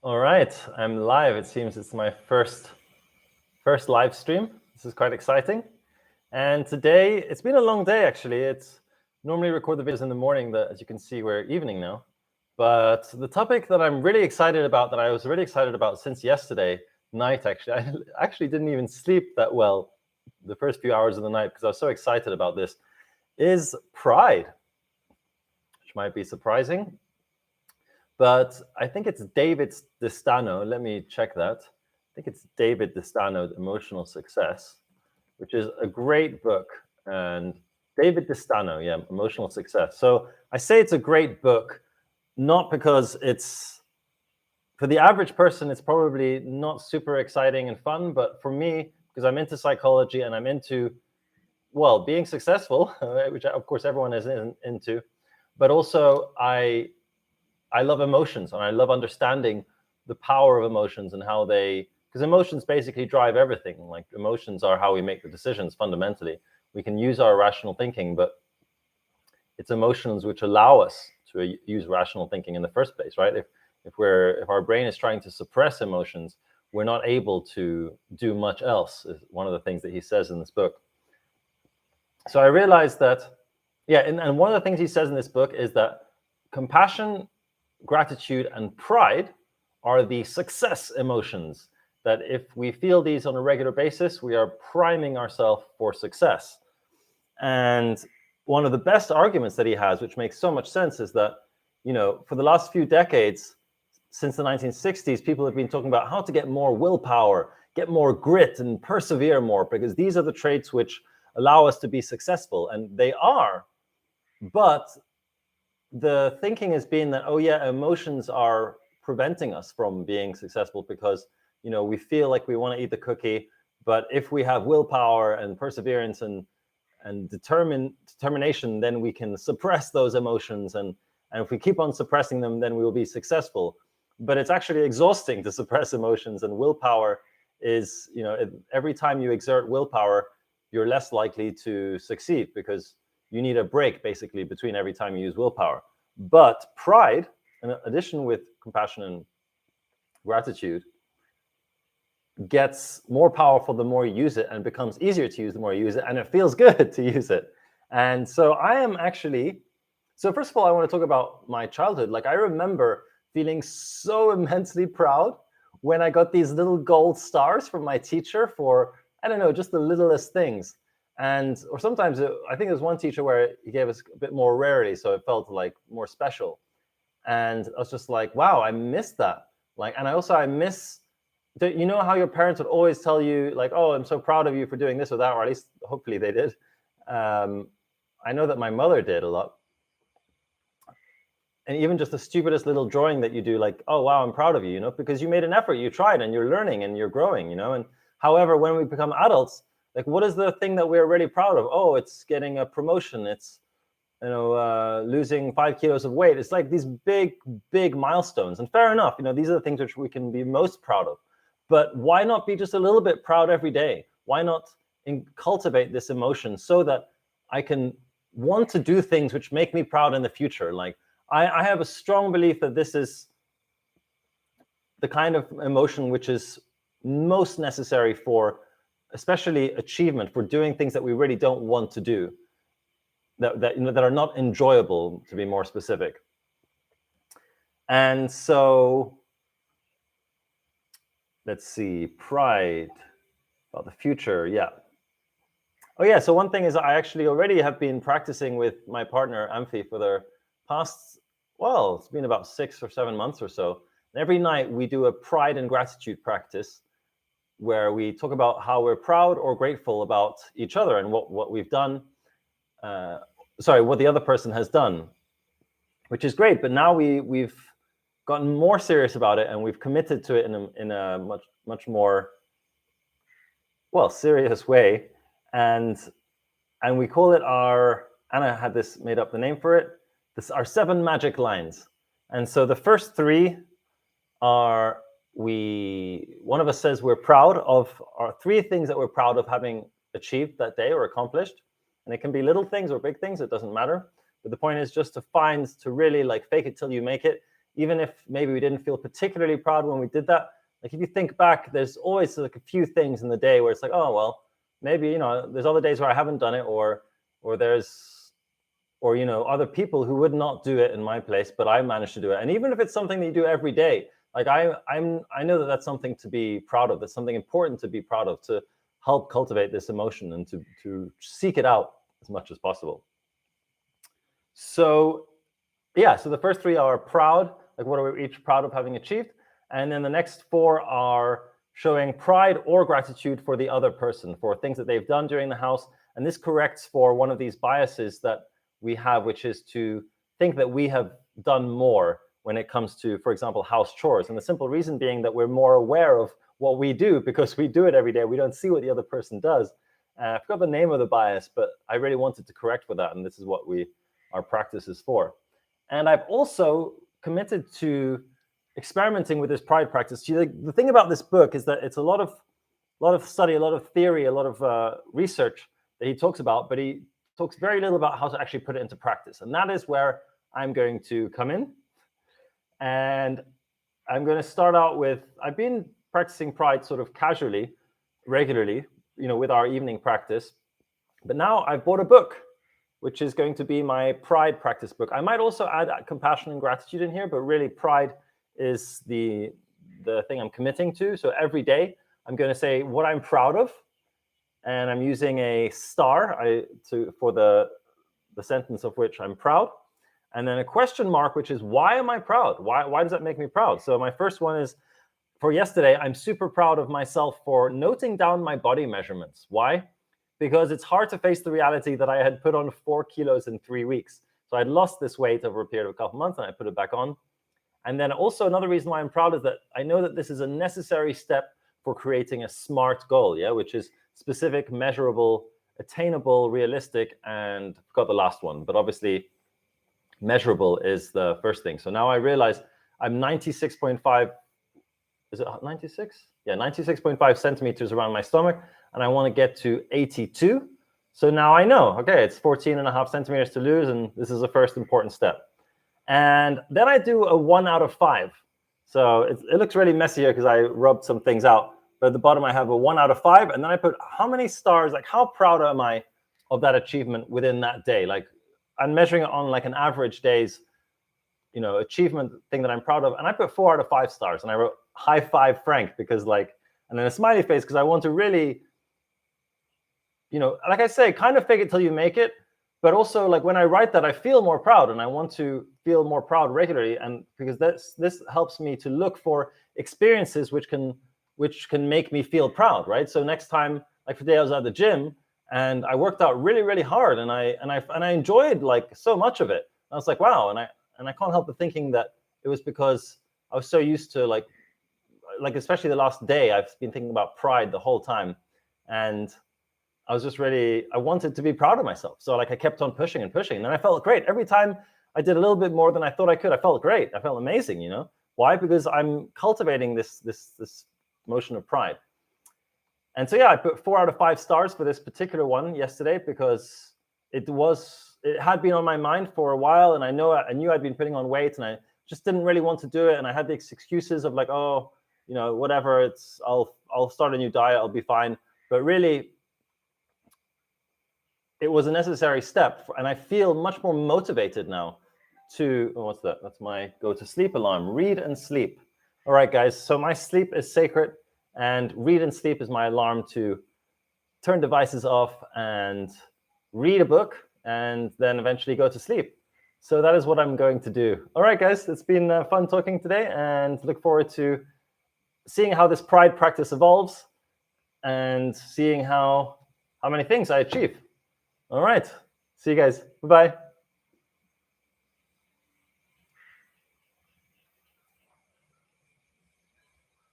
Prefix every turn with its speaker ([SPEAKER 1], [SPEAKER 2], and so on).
[SPEAKER 1] All right, I'm live. It seems it's my first live stream. This is quite exciting. And today, it's been a long day actually. It's normally record the videos in the morning, but as you can see, we're evening now. But the topic that I'm really excited about, that I was really excited about since yesterday night actually, I actually didn't even sleep that well the first few hours of the night because I was so excited about this, is pride, which might be surprising. But I think it's David Destano. Let me check that. I think it's David Destano, Emotional Success, which is a great book. And David Destano, yeah, Emotional Success. So I say it's a great book, not because it's, for the average person, it's probably not super exciting and fun, but for me, because I'm into psychology and I'm into, well, being successful, which of course everyone is into, but also I love emotions and I love understanding the power of emotions and how they, because emotions basically drive everything. Like emotions are how we make the decisions fundamentally. We can use our rational thinking, but it's emotions which allow us to use rational thinking in the first place, right? If our brain is trying to suppress emotions, we're not able to do much else, is one of the things that he says in this book. So I realized that, yeah, and one of the things he says in this book is that compassion, gratitude, and pride are the success emotions, that if we feel these on a regular basis, we are priming ourselves for success. And one of the best arguments that he has, which makes so much sense, is that, you know, for the last few decades, since the 1960s, people have been talking about how to get more willpower, get more grit, and persevere more, because these are the traits which allow us to be successful. And they are, but the thinking has been that, oh yeah, emotions are preventing us from being successful because, you know, we feel like we want to eat the cookie, but if we have willpower and perseverance and determination, then we can suppress those emotions, and if we keep on suppressing them, then we will be successful. But it's actually exhausting to suppress emotions, and willpower is, you know, every time you exert willpower, you're less likely to succeed because you need a break basically between every time you use willpower. But pride, in addition with compassion and gratitude, gets more powerful the more you use it, and becomes easier to use the more you use it, and it feels good to use it. And so I am actually, so first of all, I want to talk about my childhood. Like I remember feeling so immensely proud when I got these little gold stars from my teacher for, I don't know, just the littlest things. And, or sometimes I think there was one teacher where he gave us a bit more rarity, so it felt like more special. And I was just like, wow, I missed that. Like, and I miss, you know how your parents would always tell you like, oh, I'm so proud of you for doing this or that, or at least hopefully they did. I know that my mother did a lot. And even just the stupidest little drawing that you do, like, oh, wow, I'm proud of you, you know, because you made an effort, you tried, and you're learning and you're growing, you know. And however, when we become adults, like, what is the thing that we're really proud of? Oh, it's getting a promotion. It's, you know, losing 5 kilos of weight. It's like these big milestones. And fair enough, you know, these are the things which we can be most proud of. But why not be just a little bit proud every day? Why not cultivate this emotion so that I can want to do things which make me proud in the future? Like, I have a strong belief that this is the kind of emotion which is most necessary for, especially achievement, for doing things that we really don't want to do, that you know, that are not enjoyable, to be more specific. And so, let's see, pride about the future, yeah. Oh yeah, so one thing is I actually already have been practicing with my partner, Amphi, for the past, well, it's been about 6 or 7 months or so. And every night we do a pride and gratitude practice where we talk about how we're proud or grateful about each other and what we've done, what the other person has done, which is great. But now we've gotten more serious about it, and we've committed to it in a much more, well, serious way. And we call it our, Anna had this made up the name for it, our 7 magic lines. And so the first 3 are, one of us says we're proud of, our 3 things that we're proud of having achieved that day or accomplished. And it can be little things or big things, it doesn't matter. But the point is just to really like fake it till you make it. even if maybe we didn't feel particularly proud when we did that. Like if you think back, there's always like a few things in the day where it's like, oh, well, maybe, you know, there's other days where I haven't done it, or you know, other people who would not do it in my place, but I managed to do it. And even if it's something that you do every day, like I know that that's something to be proud of. That's something important to be proud of, to help cultivate this emotion and to seek it out as much as possible. So yeah, so the first three are proud, like what are we each proud of having achieved? And then the next four are showing pride or gratitude for the other person, for things that they've done during the house. And this corrects for one of these biases that we have, which is to think that we have done more when it comes to, for example, house chores. And the simple reason being that we're more aware of what we do because we do it every day. We don't see what the other person does. I forgot the name of the bias, but I really wanted to correct for that. And this is what our practice is for. And I've also committed to experimenting with this pride practice. The thing about this book is that it's a lot of study, a lot of theory, a lot of research that he talks about, but he talks very little about how to actually put it into practice. And that is where I'm going to come in. And I'm going to start out with, I've been practicing pride sort of casually, regularly, you know, with our evening practice. But now I've bought a book, which is going to be my pride practice book. I might also add compassion and gratitude in here, but really pride is the thing I'm committing to. So every day I'm going to say what I'm proud of. And I'm using a star for the sentence of which I'm proud. And then a question mark, which is, why am I proud? Why does that make me proud? So my first one is, for yesterday, I'm super proud of myself for noting down my body measurements. Why? Because it's hard to face the reality that I had put on 4 kilos in 3 weeks. So I'd lost this weight over a period of a couple months and I put it back on. And then also another reason why I'm proud is that I know that this is a necessary step for creating a SMART goal, which is specific, measurable, attainable, realistic, and I forgot the last one, but obviously measurable is the first thing. So now I realize I'm 96.5, is it 96? Yeah, 96.5 centimeters around my stomach, and I want to get to 82. So now I know, okay, it's 14.5 centimeters to lose, and this is the first important step. And then I do a 1 out of 5. So it looks really messy here because I rubbed some things out. But at the bottom, I have a 1 out of 5. And then I put how many stars, like how proud am I of that achievement within that day? Like I'm measuring it on like an average day's, you know, achievement thing that I'm proud of. And I put 4 out of 5 stars. And I wrote high five Frank because like, and then a smiley face because I want to really, you know, like I say, kind of fake it till you make it. But also, like when I write that, I feel more proud, and I want to feel more proud regularly. And because this helps me to look for experiences which can make me feel proud, right? So next time, like today, I was at the gym and I worked out really, really hard, and I enjoyed like so much of it. And I was like, wow, and I can't help but thinking that it was because I was so used to like especially the last day, I've been thinking about pride the whole time, and I was just really, I wanted to be proud of myself. So like I kept on pushing and pushing. And then I felt great. Every time I did a little bit more than I thought I could, I felt great. I felt amazing, you know? Why? Because I'm cultivating this motion of pride. And so, yeah, I put 4 out of 5 stars for this particular one yesterday because it had been on my mind for a while. And I knew I'd been putting on weight and I just didn't really want to do it. And I had these excuses of like, oh, you know, whatever, I'll start a new diet, I'll be fine. But really, it was a necessary step, and I feel much more motivated now to, what's that? That's my go to sleep alarm, read and sleep. All right, guys, so my sleep is sacred, and read and sleep is my alarm to turn devices off and read a book, and then eventually go to sleep. So that is what I'm going to do. All right, guys, it's been fun talking today, and look forward to seeing how this pride practice evolves and seeing how many things I achieve. All right. See you guys. Bye-bye.